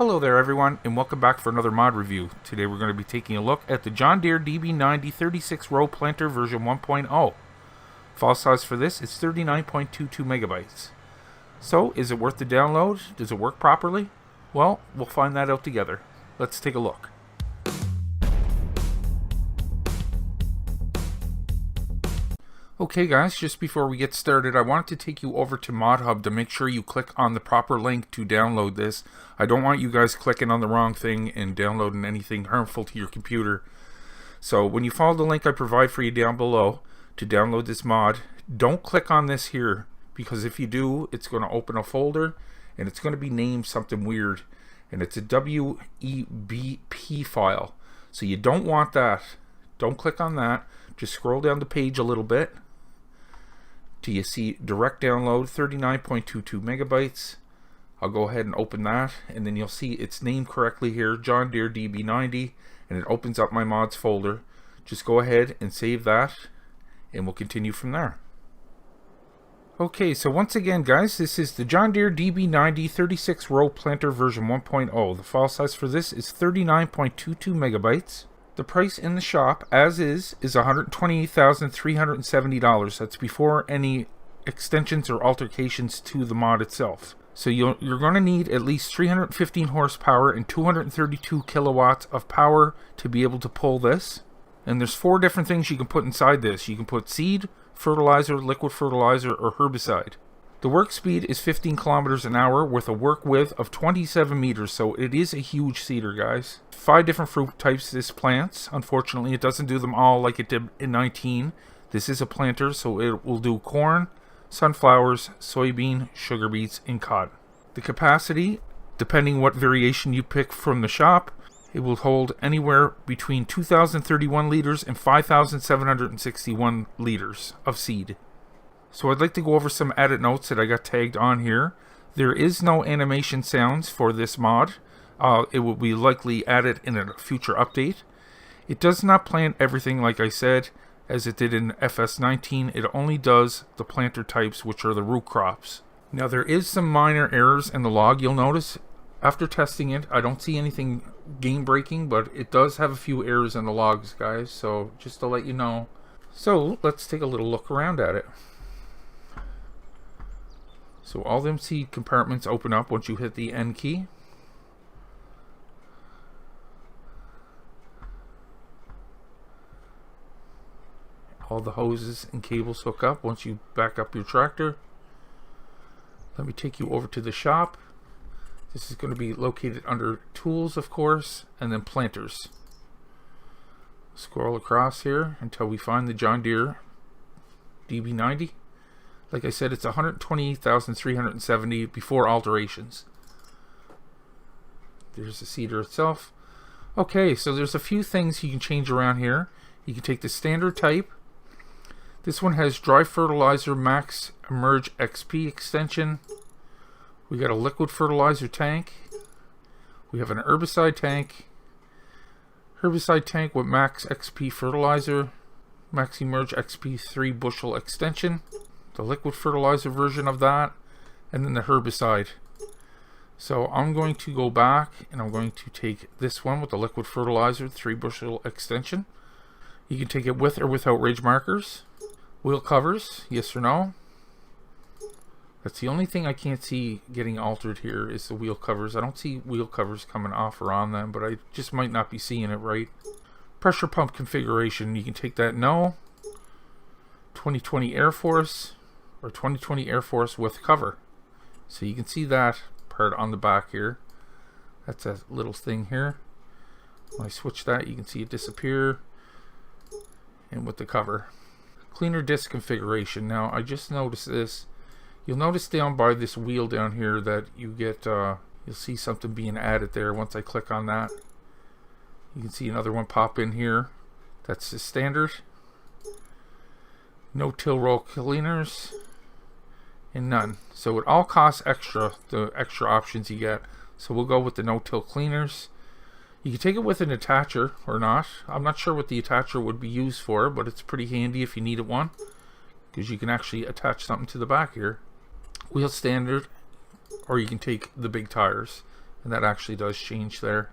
Hello there everyone, and welcome back for another mod review. Today we're going to be taking a look at the John Deere DB90 36-row planter version 1.0. File size for this is 39.22 megabytes. So, is it worth the download? Does it work properly? Well, we'll find that out together. Let's take a look. Okay guys, just before we get started, I wanted to take you over to ModHub to make sure you click on the proper link to download this. I don't want you guys clicking on the wrong thing and downloading anything harmful to your computer. So when you follow the link I provide for you down below to download this mod, don't click on this here, because if you do, it's going to open a folder and it's going to be named something weird, and it's a WEBP file. So you don't want that. Don't click on that. Just scroll down the page a little bit till you see direct download 39.22 megabytes. I'll go ahead and open that, and then you'll see it's named correctly here, John Deere DB90, and it opens up my mods folder. Just go ahead and save that, and we'll continue from there. Okay, so once again guys, this is the John Deere DB90 36-row planter version 1.0. The file size for this is 39.22 megabytes. The price in the shop, as is $128,370. That's before any extensions or alterations to the mod itself. So you're going to need at least 315 horsepower and 232 kilowatts of power to be able to pull this. And there's 4 different things you can put inside this. You can put seed, fertilizer, liquid fertilizer, or herbicide. The work speed is 15 kilometers an hour with a work width of 27 meters, so it is a huge seeder, guys. 5 different fruit types this plants. Unfortunately, it doesn't do them all like it did in 19. This is a planter, so it will do corn, sunflowers, soybean, sugar beets, and cotton. The capacity, depending what variation you pick from the shop, it will hold anywhere between 2,031 liters and 5,761 liters of seed. So I'd like to go over some added notes that I got tagged on here. There is no animation sounds for this mod. It will be likely added in a future update. It does not plant everything like I said, as it did in FS19. It only does the planter types, which are the root crops. Now there is some minor errors in the log. You'll notice after testing it, I don't see anything game breaking, but it does have a few errors in the logs, guys. So just to let you know. So let's take a little look around at it. So all them seed compartments open up once you hit the N key. All the hoses and cables hook up once you back up your tractor. Let me take you over to the shop. This is going to be located under tools, of course, and then planters. Scroll across here until we find the John Deere DB90. Like I said, it's $128,370 before alterations. There's the seeder itself. Okay, so there's a few things you can change around here. You can take the standard type. This one has dry fertilizer max emerge XP extension. We got a liquid fertilizer tank. We have an herbicide tank. Herbicide tank with max XP fertilizer. Max emerge XP 3 bushel extension. The liquid fertilizer version of that, and then the herbicide. So I'm going to go back and I'm going to take this one with the liquid fertilizer 3 bushel extension. You can take it with or without ridge markers. Wheel covers, yes or no. That's the only thing I can't see getting altered here is the wheel covers. I don't see wheel covers coming off or on them, but I just might not be seeing it right. Pressure pump configuration, you can take that no. 2020 Air Force or 2020 Air Force with cover. So you can see that part on the back here. That's a little thing here. When I switch that, you can see it disappear. And with the cover. Cleaner disc configuration. Now I just noticed this. You'll notice down by this wheel down here that you get, you'll see something being added there once I click on that. You can see another one pop in here. That's the standard. No till roll cleaners. And none. So it all costs extra, the extra options you get. So we'll go with the no-till cleaners. You can take it with an attacher or not. I'm not sure what the attacher would be used for, but it's pretty handy if you needed one, because you can actually attach something to the back here. Wheel standard, or you can take the big tires. And that actually does change there.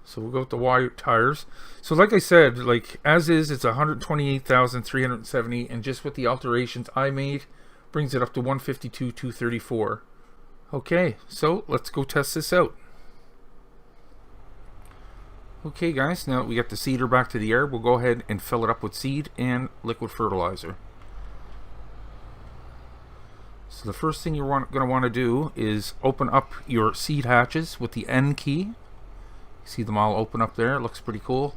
So we'll go with the wide tires. So like I said, like as is, it's 128,370, and just with the alterations I made, brings it up to 152,234. Okay, so let's go test this out. Okay guys, now that we got the seeder back to the air, we'll go ahead and fill it up with seed and liquid fertilizer. So the first thing you're going to want to do is open up your seed hatches with the N key. See them all open up there. It looks pretty cool.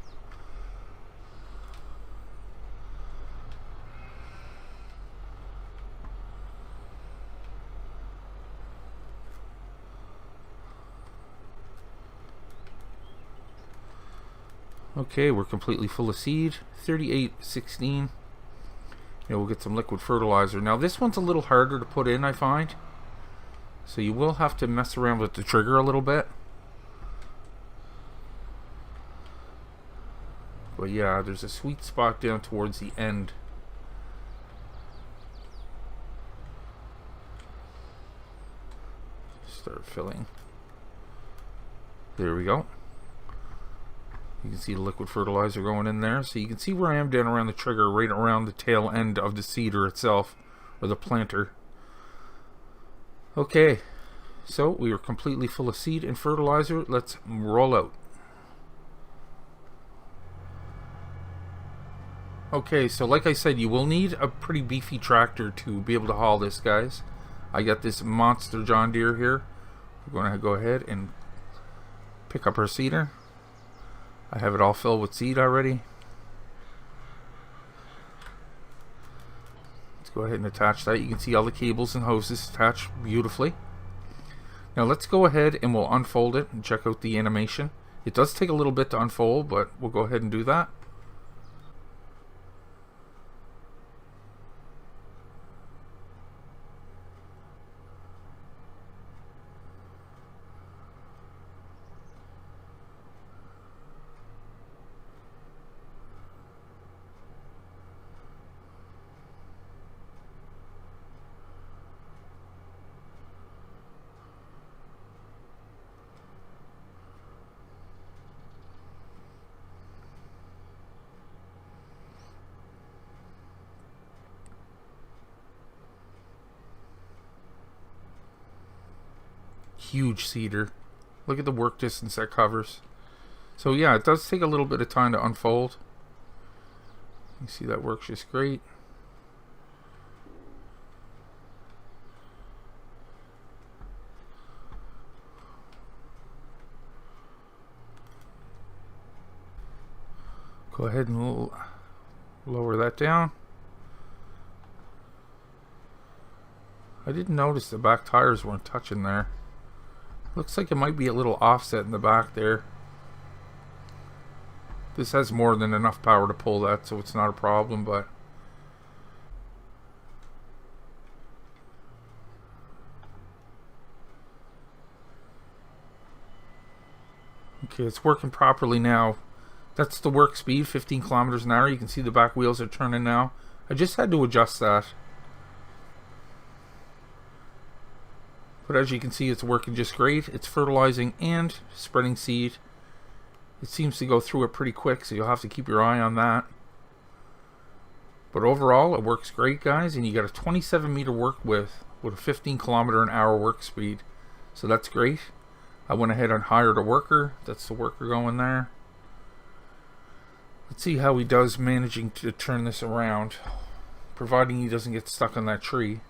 Okay, we're completely full of seed. 3816. We'll get some liquid fertilizer. Now this one's a little harder to put in, I find. So you will have to mess around with the trigger a little bit. But yeah, there's a sweet spot down towards the end. Start filling. There we go. You can see the liquid fertilizer going in there. So you can see where I am down around the trigger, right around the tail end of the seeder itself, or the planter. Okay, so we are completely full of seed and fertilizer. Let's roll out. Okay, so like I said, you will need a pretty beefy tractor to be able to haul this, guys. I got this monster John Deere here. We're going to go ahead and pick up our seeder. I have it all filled with seed already. Let's go ahead and attach that. You can see all the cables and hoses attached beautifully. Now let's go ahead and we'll unfold it and check out the animation. It does take a little bit to unfold, but we'll go ahead and do that. Huge seeder. Look at the work distance that covers. So yeah, it does take a little bit of time to unfold. You see that works just great. Go ahead and lower that down. I didn't notice the back tires weren't touching there. Looks like it might be a little offset in the back there. This has more than enough power to pull that, so it's not a problem, but okay, it's working properly now. That's the work speed, 15 kilometers an hour. You can see the back wheels are turning now. I just had to adjust that. But as you can see, it's working just great. It's fertilizing and spreading seed. It seems to go through it pretty quick, so you'll have to keep your eye on that. But overall, it works great, guys, and you got a 27 meter work width with a 15 kilometer an hour work speed. So that's great. I went ahead and hired a worker. That's the worker going there. Let's see how he does managing to turn this around, providing he doesn't get stuck on that tree.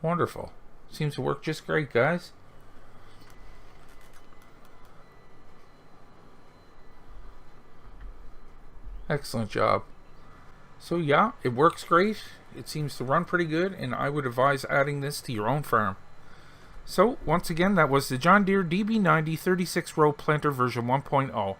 Wonderful. Seems to work just great, guys. Excellent job. So yeah, it works great. It seems to run pretty good, and I would advise adding this to your own farm. So once again, that was the John Deere DB90 36 row planter version 1.0.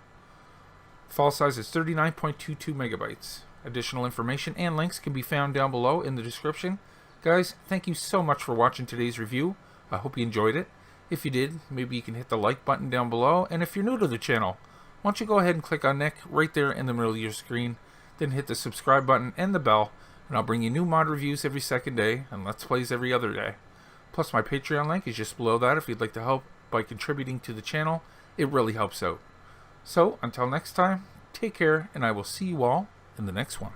File size is 39.22 megabytes. Additional information and links can be found down below in the description. Guys, thank you so much for watching today's review. I hope you enjoyed it. If you did, maybe you can hit the like button down below. And if you're new to the channel, why don't you go ahead and click on Nick right there in the middle of your screen. Then hit the subscribe button and the bell. And I'll bring you new mod reviews every second day and Let's Plays every other day. Plus my Patreon link is just below that if you'd like to help by contributing to the channel. It really helps out. So, until next time, take care, and I will see you all in the next one.